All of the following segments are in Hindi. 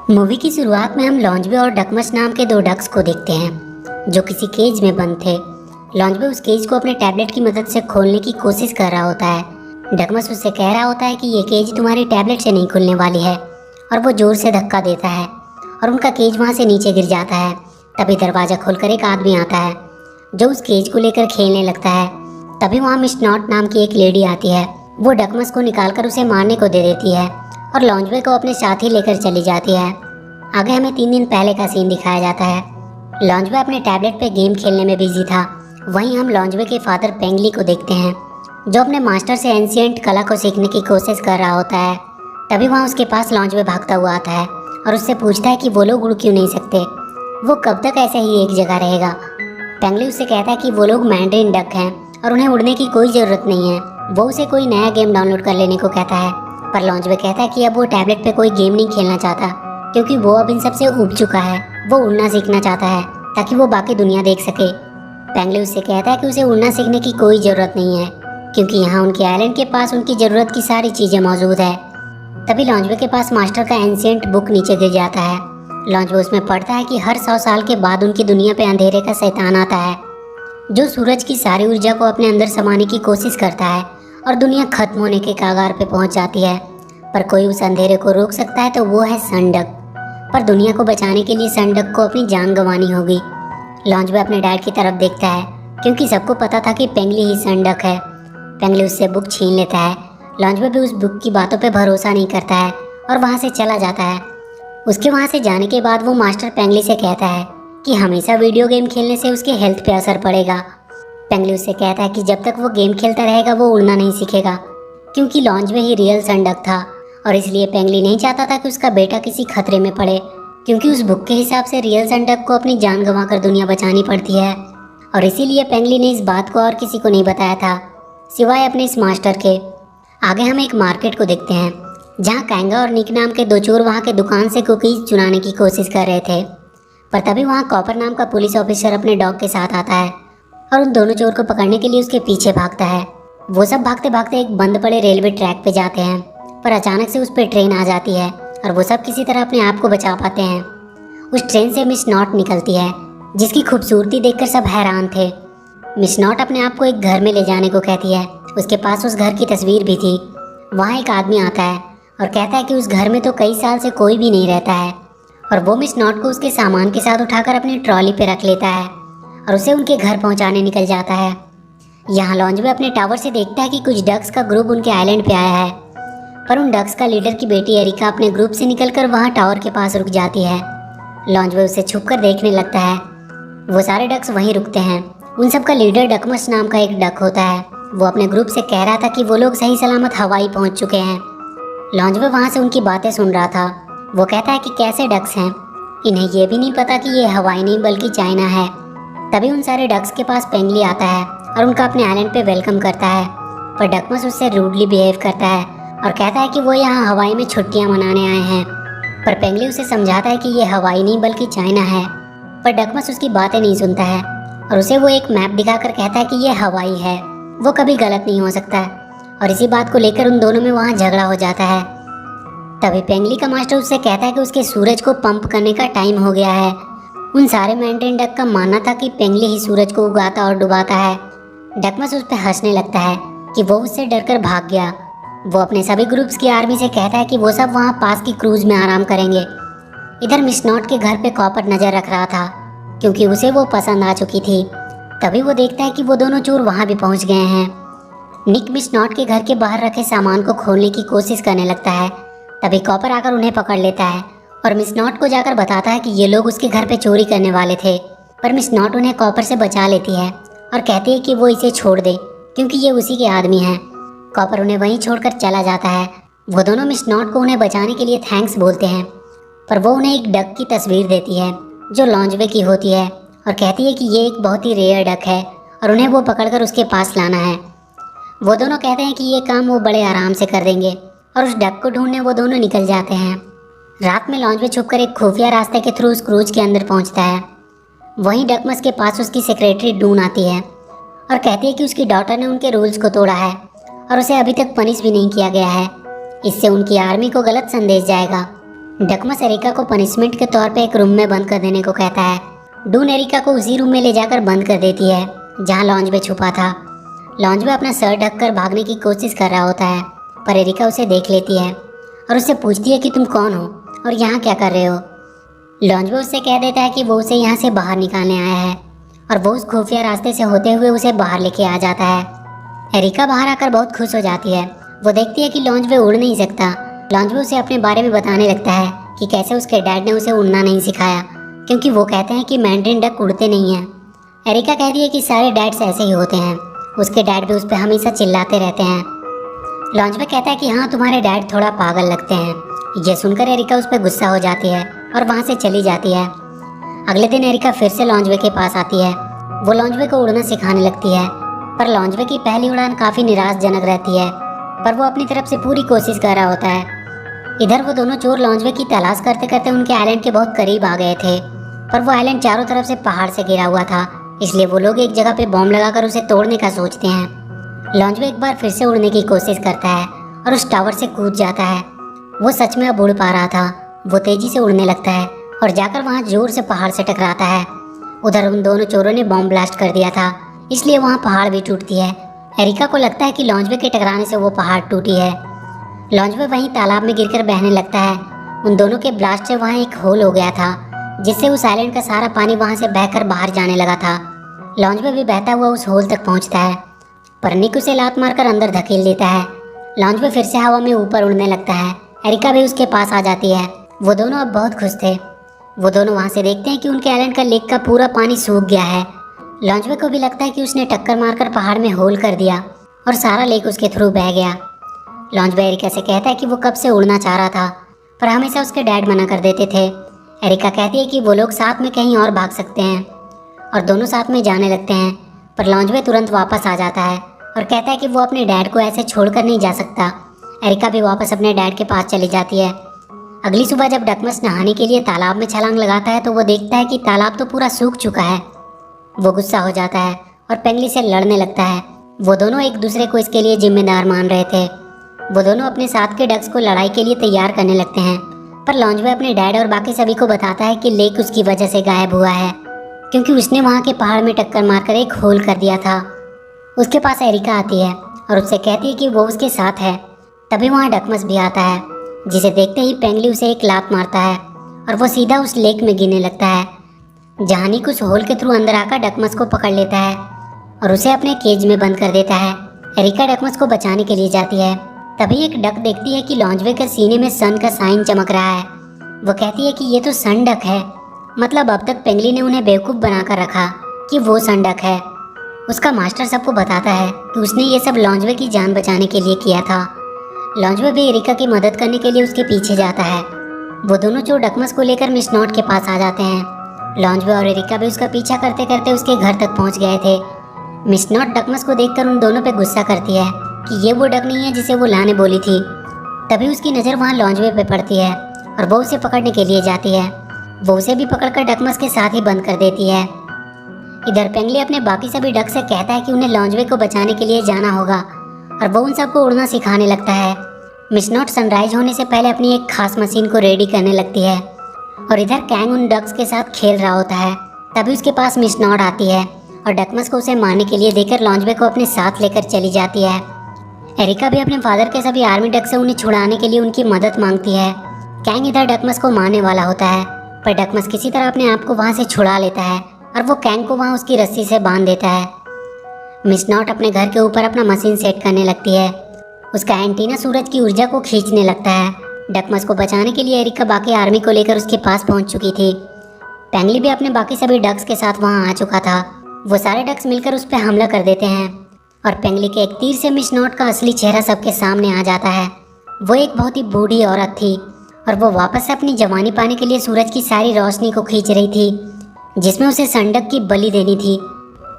मूवी की शुरुआत में हम लॉन्जवे और डकमस नाम के दो डक्स को देखते हैं जो किसी केज में बंद थे। लॉन्जवे उस केज को अपने टैबलेट की मदद से खोलने की कोशिश कर रहा होता है। डकमस उससे कह रहा होता है कि ये केज तुम्हारी टैबलेट से नहीं खुलने वाली है, और वो जोर से धक्का देता है और उनका केज वहाँ से नीचे गिर जाता है। तभी दरवाज़ा खोलकर एक आदमी आता है जो उस केज को लेकर खेलने लगता है। तभी वहाँ मिस नॉट नाम की एक लेडी आती है। वो डकमस को निकालकर उसे मारने को दे देती है और लॉन्जवे को अपने साथ ही लेकर चली जाती है। आगे हमें 3 दिन पहले का सीन दिखाया जाता है। लॉन्जवे अपने टैबलेट पे गेम खेलने में बिजी था। वहीं हम लॉन्जवे के फादर पेंगली को देखते हैं जो अपने मास्टर से एंशिएंट कला को सीखने की कोशिश कर रहा होता है। तभी वहाँ उसके पास लॉन्जवे भागता हुआ आता है और उससे पूछता है कि वो लोग उड़ क्यों नहीं सकते, वो कब तक ऐसे ही एक जगह रहेगा। पेंगली उससे कहता है कि वो लोग मैंड्रिन डक हैं और उन्हें उड़ने की कोई ज़रूरत नहीं है। वो उसे कोई नया गेम डाउनलोड कर लेने को कहता है, पर लॉन्जवे कहता है कि अब वो टैबलेट पे कोई गेम नहीं खेलना चाहता क्योंकि वो अब इन सबसे ऊब चुका है। वो उड़ना सीखना चाहता है ताकि वो बाकी दुनिया देख सके। पेंगली उससे कहता है कि उसे उड़ना सीखने की कोई ज़रूरत नहीं है क्योंकि यहाँ उनके आइलैंड के पास उनकी ज़रूरत की सारी चीज़ें मौजूद है। तभी लॉन्जवे के पास मास्टर का एंशिएंट बुक नीचे गिर जाता है। लॉन्जवे उसमें पढ़ता है कि हर 100 साल के बाद उनकी दुनिया पे अंधेरे का शैतान आता है जो सूरज की सारी ऊर्जा को अपने अंदर समाने की कोशिश करता है और दुनिया खत्म होने के कगार पे पहुंच जाती है। पर कोई उस अंधेरे को रोक सकता है तो वो है सनडक। पर दुनिया को बचाने के लिए सनडक को अपनी जान गंवानी होगी। लॉन्जवे अपने डैड की तरफ देखता है क्योंकि सबको पता था कि पेंगली ही सनडक है। पेंगली उससे बुक छीन लेता है। लॉन्जवे भी उस बुक की बातों पे भरोसा नहीं करता है और वहाँ से चला जाता है। उसके वहाँ से जाने के बाद वो मास्टर पेंगली से कहता है कि हमेशा वीडियो गेम खेलने से उसके हेल्थ पे असर पड़ेगा। पेंगली उससे कहता है कि जब तक वो गेम खेलता रहेगा वो उड़ना नहीं सीखेगा क्योंकि लॉन्जवे ही रियल सनडक था और इसलिए पेंगली नहीं चाहता था कि उसका बेटा किसी खतरे में पड़े क्योंकि उस बुक के हिसाब से रियल सनडक को अपनी जान गंवाकर दुनिया बचानी पड़ती है। और इसीलिए पेंगली ने इस बात को और किसी को नहीं बताया था सिवाय अपने इस मास्टर के। आगे हम एक मार्केट को देखते हैं जहाँ कैंगा और निक नाम के दो चोर वहाँ के दुकान से कुकीज़ चुराने की कोशिश कर रहे थे। पर तभी वहाँ कॉपर नाम का पुलिस ऑफिसर अपने डॉग के साथ आता है और उन दोनों चोर को पकड़ने के लिए उसके पीछे भागता है। वो सब भागते भागते एक बंद पड़े रेलवे ट्रैक पे जाते हैं, पर अचानक से उस पर ट्रेन आ जाती है और वो सब किसी तरह अपने आप को बचा पाते हैं। उस ट्रेन से मिस नॉट निकलती है जिसकी खूबसूरती देखकर सब हैरान थे। मिस नॉट अपने आप को एक घर में ले जाने को कहती है। उसके पास उस घर की तस्वीर भी थी। वहाँ एक आदमी आता है और कहता है कि उस घर में तो कई साल से कोई भी नहीं रहता है, और वो मिस नॉट को उसके सामान के साथ उठाकर अपनी ट्रॉली पे रख लेता है और उसे उनके घर पहुँचाने निकल जाता है। यहाँ लॉन्जवे अपने टावर से देखता है कि कुछ डक्स का ग्रुप उनके आइलैंड पे आया है, पर उन डक्स का लीडर की बेटी एरिका अपने ग्रुप से निकलकर वहाँ टावर के पास रुक जाती है। लॉन्जवे उसे छुपकर देखने लगता है। वो सारे डक्स वहीं रुकते हैं। उन सब का लीडर डकमस नाम का एक डक होता है। वो अपने ग्रुप से कह रहा था कि वो लोग सही सलामत हवाई पहुँच चुके हैं। लॉन्जवे वहाँ से उनकी बातें सुन रहा था। वो कहता है कि कैसे डक्स हैं, इन्हें ये भी नहीं पता कि ये हवाई नहीं बल्कि चाइना है। तभी उन सारे डक्स के पास पेंगली आता है और उनका अपने आइलैंड पे वेलकम करता है, पर डकमस उससे रूडली बिहेव करता है और कहता है कि वो यहाँ हवाई में छुट्टियाँ मनाने आए हैं। पर पेंगली उसे समझाता है कि ये हवाई नहीं बल्कि चाइना है, पर डकमस उसकी बातें नहीं सुनता है और उसे वो एक मैप दिखाकर कहता है कि ये हवाई है, वो कभी गलत नहीं हो सकता। और इसी बात को लेकर उन दोनों में वहाँ झगड़ा हो जाता है। तभी पेंगली का मास्टर उससे कहता है कि उसके सूरज को पंप करने का टाइम हो गया है। उन सारे मैंड्रिन डक का मानना था कि पेंगली ही सूरज को उगाता और डुबाता है। डकमस उस पर हंसने लगता है कि वो उससे डरकर भाग गया। वो अपने सभी ग्रुप्स की आर्मी से कहता है कि वो सब वहाँ पास की क्रूज में आराम करेंगे। इधर मिस नॉट के घर पे कॉपर नज़र रख रहा था क्योंकि उसे वो पसंद आ चुकी थी। तभी वो देखता है कि वो दोनों चोर वहाँ भी पहुँच गए हैं। निक मिस नॉट के घर के बाहर रखे सामान को खोलने की कोशिश करने लगता है। तभी कॉपर आकर उन्हें पकड़ लेता है और मिस नॉट को जाकर बताता है कि ये लोग उसके घर पे चोरी करने वाले थे। पर मिस नॉट उन्हें कॉपर से बचा लेती है और कहती है कि वो इसे छोड़ दे क्योंकि ये उसी के आदमी हैं। कॉपर उन्हें वहीं छोड़कर चला जाता है। वो दोनों मिस नॉट को उन्हें बचाने के लिए थैंक्स बोलते हैं, पर वो उन्हें एक डक की तस्वीर देती है जो लॉन्जवे की होती है और कहती है कि ये एक बहुत ही रेयर डक है और उन्हें वो पकड़कर उसके पास लाना है। वो दोनों कहते हैं कि ये काम वो बड़े आराम से कर देंगे और उस डक को ढूंढने वो दोनों निकल जाते हैं। रात में लॉन्जवे छुपकर एक खुफिया रास्ते के थ्रू उस क्रूज के अंदर पहुंचता है। वहीं डकमस के पास उसकी सेक्रेटरी डून आती है और कहती है कि उसकी डॉटर ने उनके रूल्स को तोड़ा है और उसे अभी तक पनिश भी नहीं किया गया है। इससे उनकी आर्मी को गलत संदेश जाएगा। डकमस एरिका को पनिशमेंट के तौर पे एक रूम में बंद कर देने को कहता है। डून एरिका को उसी रूम में ले जाकर बंद कर देती है जहाँ लॉन्जबे छुपा था। लॉन्जबे अपना सर ढककर भागने की कोशिश कर रहा होता है, पर एरिका उसे देख लेती है और उससे पूछती है कि तुम कौन हो और यहाँ क्या कर रहे हो। लॉन्जबे उससे कह देता है कि वो उसे यहाँ से बाहर निकालने आया है और वो उस खुफिया रास्ते से होते हुए उसे बाहर लेके आ जाता है। एरिका बाहर आकर बहुत खुश हो जाती है। वो देखती है कि लॉन्जबे उड़ नहीं सकता। लॉन्जबे उसे अपने बारे में बताने लगता है कि कैसे उसके डैड ने उसे उड़ना नहीं सिखाया, क्योंकि वो कहते हैं कि मैंड्रिन डक उड़ते नहीं हैं। एरिका कहती है कि सारे डैड्स ऐसे ही होते हैं, उसके डैड भी उस पर हमेशा चिल्लाते रहते हैं। लॉन्जबे कहता है कि हाँ, तुम्हारे डैड थोड़ा पागल लगते हैं। ये सुनकर एरिका उस पर गुस्सा हो जाती है और वहाँ से चली जाती है। अगले दिन एरिका फिर से लॉन्जबे के पास आती है। वो लॉन्जबे को उड़ना सिखाने लगती है, पर लॉन्जबे की पहली उड़ान काफ़ी निराशजनक रहती है, पर वो अपनी तरफ से पूरी कोशिश कर रहा होता है। इधर वो दोनों चोर लॉन्जबे की तलाश करते करते उनके आइलैंड के बहुत करीब आ गए थे, पर वो आइलैंड चारों तरफ से पहाड़ से घिरा हुआ था, इसलिए वो लोग एक जगह पे बॉम्ब लगाकर उसे तोड़ने का सोचते हैं। लॉन्जबे एक बार फिर से उड़ने की कोशिश करता है और उस टावर से कूद जाता है। वो सच में अब उड़ पा रहा था। वो तेजी से उड़ने लगता है और जाकर वहाँ जोर से पहाड़ से टकराता है। उधर उन दोनों चोरों ने बॉम्ब ब्लास्ट कर दिया था, इसलिए वहाँ पहाड़ भी टूटती है। एरिका को लगता है कि लॉन्जबे के टकराने से वो पहाड़ टूटी है। लॉन्जबे वहीं तालाब में गिरकर बहने लगता है। उन दोनों के ब्लास्ट से वहाँ एक होल हो गया था, जिससे उस आइलैंड का सारा पानी वहाँ से बहकर बाहर जाने लगा था। लॉन्जबे भी बहता हुआ उस होल तक पहुँचता है, पर निक उसे लात मारकर अंदर धकेल देता है। लॉन्जबे फिर से हवा में ऊपर उड़ने लगता है। एरिका भी उसके पास आ जाती है। वो दोनों अब बहुत खुश थे। वो दोनों वहाँ से देखते हैं कि उनके आइलैंड का लेक का पूरा पानी सूख गया है। लॉन्जबे को भी लगता है कि उसने टक्कर मारकर पहाड़ में होल कर दिया और सारा लेक उसके थ्रू बह गया। लॉन्जबे एरिका से कहता है कि वो कब से उड़ना चाह रहा था, पर हमेशा उसके डैड मना कर देते थे। एरिका कहती है कि वो लोग साथ में कहीं और भाग सकते हैं और दोनों साथ में जाने लगते हैं, पर लॉन्जबे तुरंत वापस आ जाता है और कहता है कि वो अपने डैड को ऐसे छोड़कर नहीं जा सकता। एरिका भी वापस अपने डैड के पास चली जाती है। अगली सुबह जब डकमस नहाने के लिए तालाब में छलांग लगाता है तो वो देखता है कि तालाब तो पूरा सूख चुका है। वो गुस्सा हो जाता है और पेंगली से लड़ने लगता है। वो दोनों एक दूसरे को इसके लिए जिम्मेदार मान रहे थे। वो दोनों अपने साथ के डक्स को लड़ाई के लिए तैयार करने लगते हैं, पर लॉन्जबे अपने डैड और बाकी सभी को बताता है कि लेक उसकी वजह से गायब हुआ है, क्योंकि उसने वहाँ के पहाड़ में टक्कर मारकर एक होल कर दिया था। उसके पास एरिका आती है और उससे कहती है कि वो उसके साथ है। तभी वहाँ डकमस भी आता है, जिसे देखते ही पेंगली उसे एक लात मारता है और वो सीधा उस लेक में गिरने लगता है। जहानी कुछ होल के थ्रू अंदर आकर डकमस को पकड़ लेता है और उसे अपने केज में बंद कर देता है। एरिका डकमस को बचाने के लिए जाती है। तभी एक डक देखती है कि लॉन्जबे के सीने में सन का साइन चमक रहा है। वो कहती है कि ये तो सन डक है, मतलब अब तक पेंगली ने उन्हें बेवकूफ़ बनाकर रखा कि वो सन डक है। उसका मास्टर सबको बताता है कि उसने ये सब लॉन्जबे की जान बचाने के लिए किया था। लॉन्जबे भी एरिका की मदद करने के लिए उसके पीछे जाता है। वो दोनों चोर डकमस को लेकर मिस नॉट के पास आ जाते हैं। लॉन्जबे और एरिका भी उसका पीछा करते करते उसके घर तक पहुंच गए थे। मिस नॉट डकमस को देखकर उन दोनों पे गुस्सा करती है कि ये वो डक नहीं है जिसे वो लाने बोली थी। तभी उसकी नज़र वहाँ लॉन्जबे पे पड़ती है और वो उसे पकड़ने के लिए जाती है। वो उसे भी पकड़कर डकमस के साथ ही बंद कर देती है। इधर पेंगली अपने बाकी सभी डक से कहता है कि उन्हें लॉन्जबे को बचाने के लिए जाना होगा और वो उन सबको उड़ना सिखाने लगता है। मिस नॉट सनराइज होने से पहले अपनी एक खास मशीन को रेडी करने लगती है और इधर कैंग उन डक्स के साथ खेल रहा होता है। तभी उसके पास मिस नॉट आती है और डकमस को उसे मारने के लिए देकर लॉन्जबे को अपने साथ लेकर चली जाती है। एरिका भी अपने फादर के सभी आर्मी डक से उन्हें छुड़ाने के लिए उनकी मदद मांगती है। कैंग इधर डकमस को मारने वाला होता है, पर डकमस किसी तरह अपने आप को वहाँ से छुड़ा लेता है और वो कैंग को वहाँ उसकी रस्सी से बांध देता है। मिस नॉट अपने घर के ऊपर अपना मशीन सेट करने लगती है। उसका एंटीना सूरज की ऊर्जा को खींचने लगता है। डकमस को बचाने के लिए एरिका बाकी आर्मी को लेकर उसके पास पहुंच चुकी थी। पेंगली भी अपने बाकी सभी डक्स के साथ वहां आ चुका था। वो सारे डक्स मिलकर उस पर हमला कर देते हैं और पेंगली के एक तीर से मिस नॉट का असली चेहरा सबके सामने आ जाता है। वो एक बहुत ही बूढ़ी औरत थी और वो वापस से अपनी जवानी पाने के लिए सूरज की सारी रोशनी को खींच रही थी, जिसमें उसे संडक की बलि देनी थी।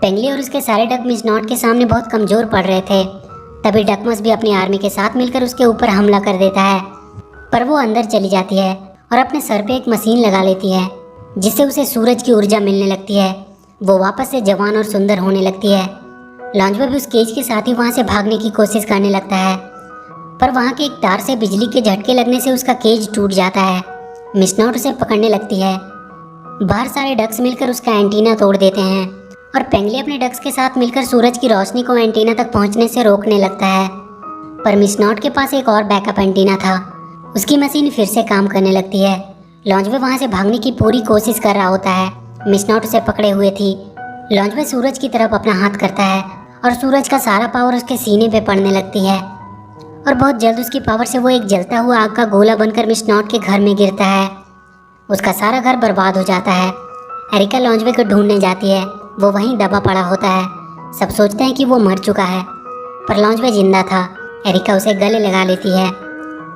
पेंगली और उसके सारे डक मिस नॉट के सामने बहुत कमज़ोर पड़ रहे थे। तभी डकमस भी अपनी आर्मी के साथ मिलकर उसके ऊपर हमला कर देता है, पर वो अंदर चली जाती है और अपने सर पे एक मशीन लगा लेती है, जिससे उसे सूरज की ऊर्जा मिलने लगती है। वो वापस से जवान और सुंदर होने लगती है। लॉन्जबे भी उस केज के साथ ही वहाँ से भागने की कोशिश करने लगता है, पर वहाँ के एक तार से बिजली के झटके लगने से उसका केज टूट जाता है मिस नॉट उसे पकड़ने लगती है। बाहर सारे डक्स मिलकर उसका एंटीना तोड़ देते हैं और पेंगली अपने डक्स के साथ मिलकर सूरज की रोशनी को एंटीना तक पहुंचने से रोकने लगता है। पर मिस नॉट के पास एक और बैकअप एंटीना था। उसकी मशीन फिर से काम करने लगती है। लॉन्जबॉय वहां से भागने की पूरी कोशिश कर रहा होता है। मिस नॉट उसे पकड़े हुए थी। लॉन्जबॉय सूरज की तरफ अपना हाथ करता है और सूरज का सारा पावर उसके सीने पे पड़ने लगती है और बहुत जल्द उसकी पावर से वो एक जलता हुआ आग का गोला बनकर मिस नॉट के घर में गिरता है। उसका सारा घर बर्बाद हो जाता है। एरिका लॉन्जबॉय को ढूंढने जाती है। वो वहीं दबा पड़ा होता है। सब सोचते हैं कि वो मर चुका है, पर लॉन्जबॉय जिंदा था। एरिका उसे गले लगा लेती है,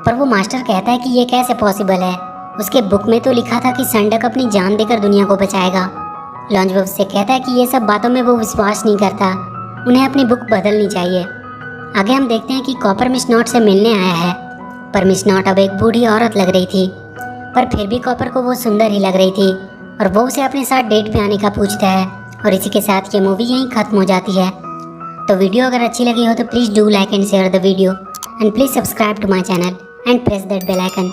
पर वो मास्टर कहता है कि ये कैसे पॉसिबल है। उसके बुक में तो लिखा था कि संडक अपनी जान देकर दुनिया को बचाएगा। लॉन्जबॉय उससे कहता है कि ये सब बातों में वो विश्वास नहीं करता, उन्हें अपनी बुक बदलनी चाहिए। आगे हम देखते हैं कि कॉपर मिस नॉट से मिलने आया है, पर मिस नॉट अब एक बूढ़ी औरत लग रही थी, पर फिर भी कॉपर को वो सुंदर ही लग रही थी और वो उसे अपने साथ डेट पे आने का पूछता है। और इसी के साथ ये मूवी यहीं खत्म हो जाती है। तो वीडियो अगर अच्छी लगी हो तो please do like and share the video and please subscribe to my channel and press that bell icon.